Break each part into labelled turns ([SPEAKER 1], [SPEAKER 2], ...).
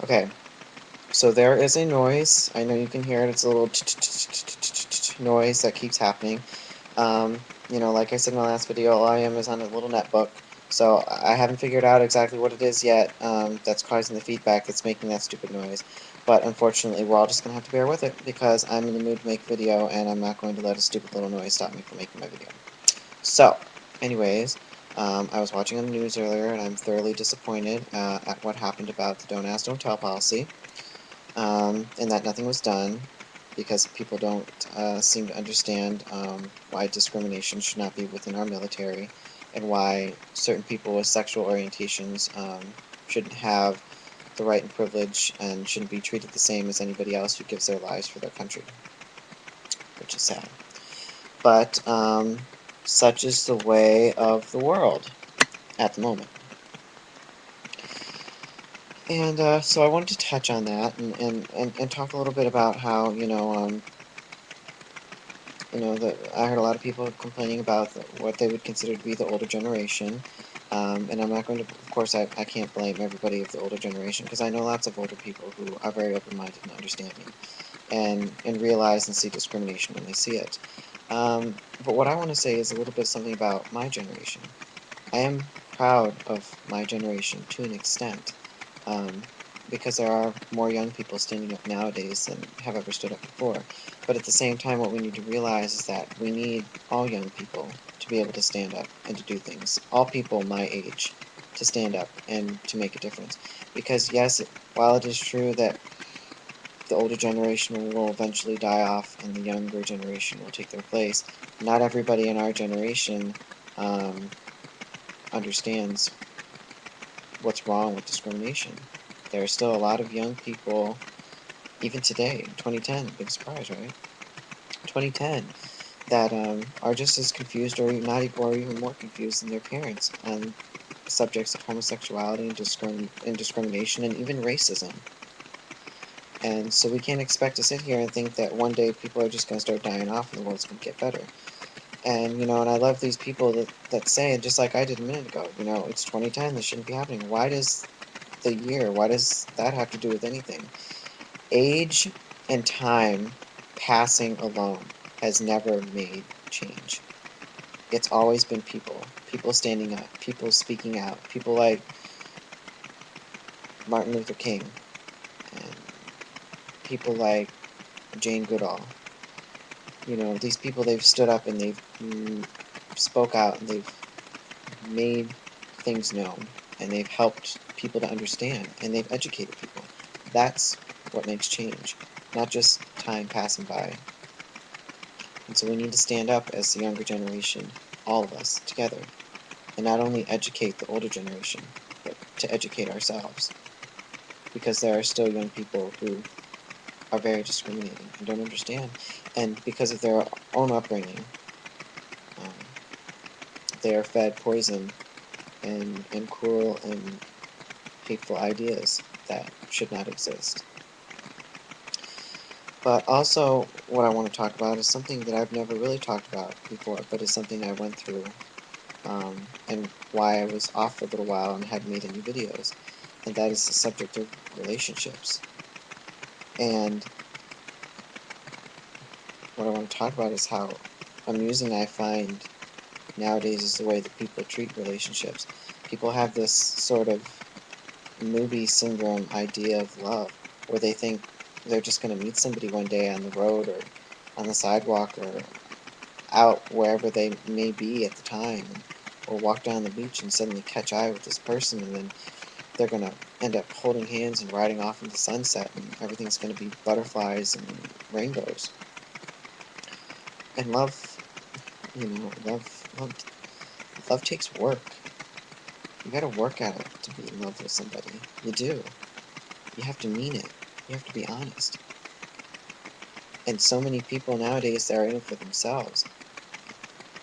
[SPEAKER 1] Okay, so there is a noise. I know you can hear it. It's a little noise that keeps happening. You know, like I said in my last video, all I am is on a little netbook, so I haven't figured out exactly what it is yet that's causing the feedback that's making that stupid noise. But unfortunately, we're all just going to have to bear with it because I'm in the mood to make a video, and I'm not going to let a stupid little noise stop me from making my video. So, anyways, I was watching on the news earlier, and I'm thoroughly disappointed at what happened about the Don't Ask, Don't Tell policy, and that nothing was done because people don't seem to understand why discrimination should not be within our military, and why certain people with sexual orientations shouldn't have the right and privilege and shouldn't be treated the same as anybody else who gives their lives for their country, which is sad. But such is the way of the world at the moment. And so I wanted to touch on that and talk a little bit about how, I heard a lot of people complaining about what they would consider to be the older generation. And I'm not going to, of course, I can't blame everybody of the older generation, because I know lots of older people who are very open-minded and understanding and realize and see discrimination when they see it. But what I want to say is a little bit something about my generation. I am proud of my generation to an extent, um, because there are more young people standing up nowadays than have ever stood up before. But at the same time, what we need to realize is that we need all young people to be able to stand up and to do things. All people my age to stand up and to make a difference. Because yes, while it is true that the older generation will eventually die off and the younger generation will take their place, not everybody in our generation um, understands what's wrong with discrimination. There are still a lot of young people, even today, 2010, big surprise, right? 2010, that are just as confused or even more confused than their parents on subjects of homosexuality and discrimination and even racism. And so we can't expect to sit here and think that one day people are just going to start dying off and the world's going to get better. And, and I love these people that say, just like I did a minute ago, it's 2010, this shouldn't be happening. Why does that have to do with anything? Age and time passing alone has never made change. It's always been people. People standing up, people speaking out, people like Martin Luther King, and people like Jane Goodall. These people, they've stood up and they've spoke out and they've made things known, and they've helped people to understand, and they've educated people. That's what makes change, not just time passing by. And so we need to stand up as the younger generation, all of us, together, and not only educate the older generation, but to educate ourselves. Because there are still young people who are very discriminating and don't understand. And because of their own upbringing, um, they are fed poison and cruel and hateful ideas that should not exist. But also, what I want to talk about is something that I've never really talked about before, but is something I went through, and why I was off for a little while and hadn't made any videos, and that is the subject of relationships. And what I want to talk about is how amusing I find nowadays is the way that people treat relationships. People have this sort of movie syndrome idea of love, where they think they're just going to meet somebody one day on the road or on the sidewalk or out wherever they may be at the time, or walk down the beach and suddenly catch eye with this person, and then they're going to end up holding hands and riding off into the sunset, and everything's going to be butterflies and rainbows. And love, love takes work. You gotta work at it to be in love with somebody. You do. You have to mean it. You have to be honest. And so many people nowadays, they're in it for themselves.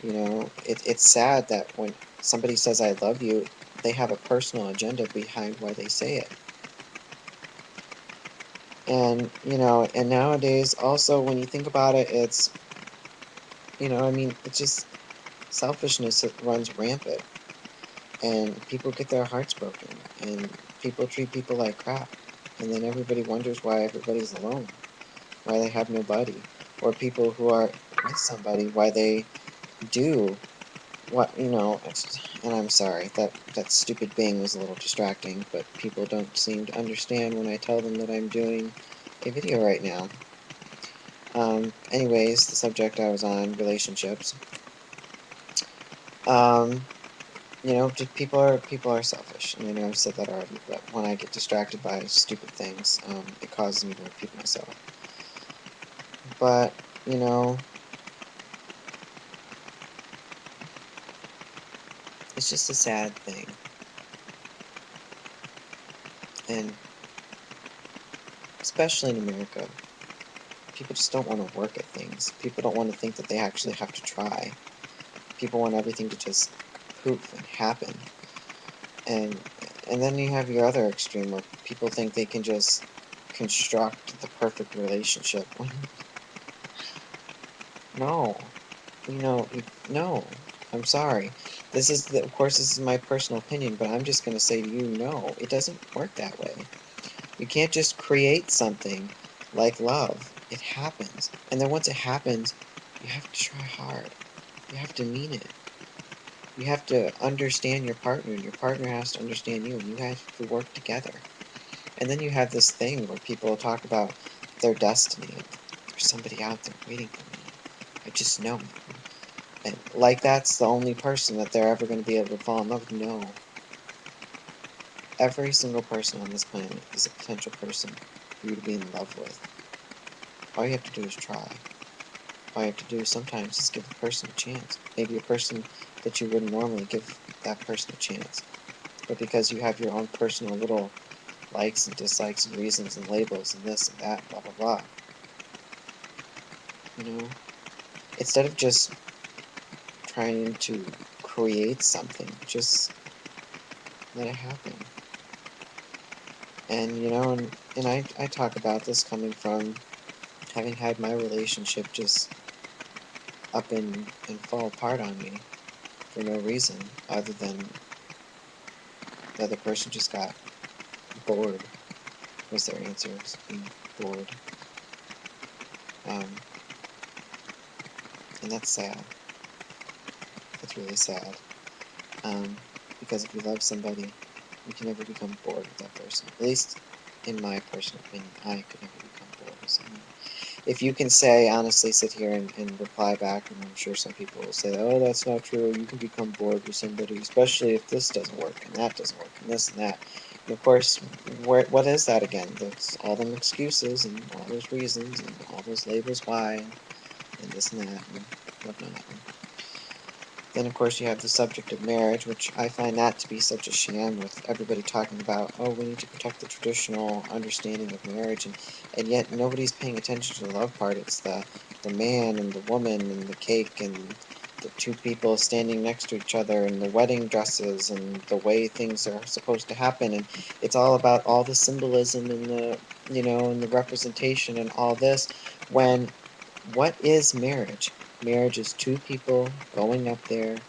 [SPEAKER 1] It's sad that when somebody says I love you, they have a personal agenda behind why they say it. And nowadays also, when you think about it, it's just selfishness that runs rampant, and people get their hearts broken, and people treat people like crap, And then everybody wonders why everybody's alone, why they have nobody. Or people who are with somebody, why they do what, and I'm sorry, that stupid Bing was a little distracting, but people don't seem to understand when I tell them that I'm doing a video right now. Anyways, the subject I was on, relationships. Just people are selfish, and I know I've said that already, but when I get distracted by stupid things, it causes me to repeat myself. But, it's just a sad thing. And especially in America, people just don't want to work at things. People don't want to think that they actually have to try. People want everything to just poof and happen. And then you have your other extreme where people think they can just construct the perfect relationship. No. No. I'm sorry. Of course, this is my personal opinion, but I'm just going to say to you, no, it doesn't work that way. You can't just create something like love. It happens. And then once it happens, you have to try hard. You have to mean it. You have to understand your partner, and your partner has to understand you, and you guys have to work together. And then you have this thing where people talk about their destiny. There's somebody out there waiting for me. I just know it. And like that's the only person that they're ever going to be able to fall in love with. No. Every single person on this planet is a potential person for you to be in love with. All you have to do is try. All you have to do sometimes is give the person a chance. Maybe a person that you wouldn't normally give that person a chance. But because you have your own personal little likes and dislikes and reasons and labels and this and that, blah blah blah. Instead of just trying to create something, just let it happen. And I talk about this coming from having had my relationship just up and fall apart on me for no reason other than the other person just got bored, was their answer, was being bored. And that's sad. That's really sad. Because if you love somebody, you can never become bored with that person. At least in my personal opinion, I could never become bored with someone. If you can say, honestly, sit here and reply back, and I'm sure some people will say, oh, that's not true, you can become bored with somebody, especially if this doesn't work, and that doesn't work, and this and that. And of course, what is that again? That's all them excuses, and all those reasons, and all those labels why, and this and that, and whatnot. Then, of course, you have the subject of marriage, which I find that to be such a sham, with everybody talking about, oh, we need to protect the traditional understanding of marriage, and yet nobody's paying attention to the love part. It's the man and the woman and the cake and the two people standing next to each other and the wedding dresses and the way things are supposed to happen. And it's all about all the symbolism and and the representation and all this, when what is marriage? Marriage is two people going up there,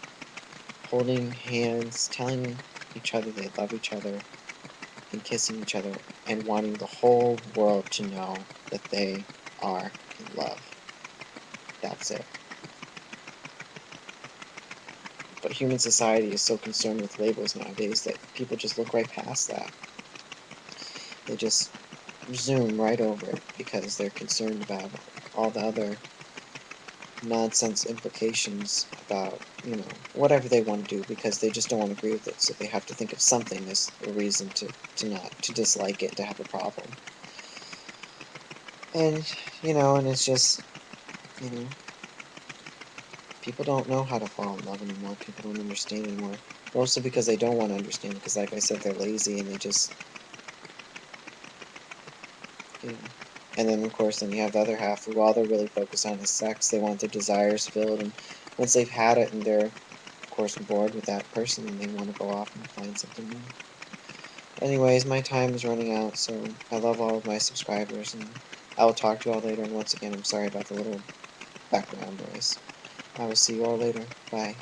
[SPEAKER 1] holding hands, telling each other they love each other, and kissing each other, and wanting the whole world to know that they are in love. That's it. But human society is so concerned with labels nowadays that people just look right past that. They just zoom right over it because they're concerned about all the other nonsense implications about, whatever they want to do, because they just don't want to agree with it, so they have to think of something as a reason to dislike it, to have a problem. And, and it's just, you know, people don't know how to fall in love anymore. People don't understand anymore. Mostly because they don't want to understand, because like I said, they're lazy and they just, And then, of course, then you have the other half who all they're really focused on is sex. They want their desires filled, and once they've had it and they're, of course, bored with that person, and they want to go off and find something new. Anyways, my time is running out, so I love all of my subscribers, and I will talk to you all later, and once again, I'm sorry about the little background noise. I will see you all later. Bye.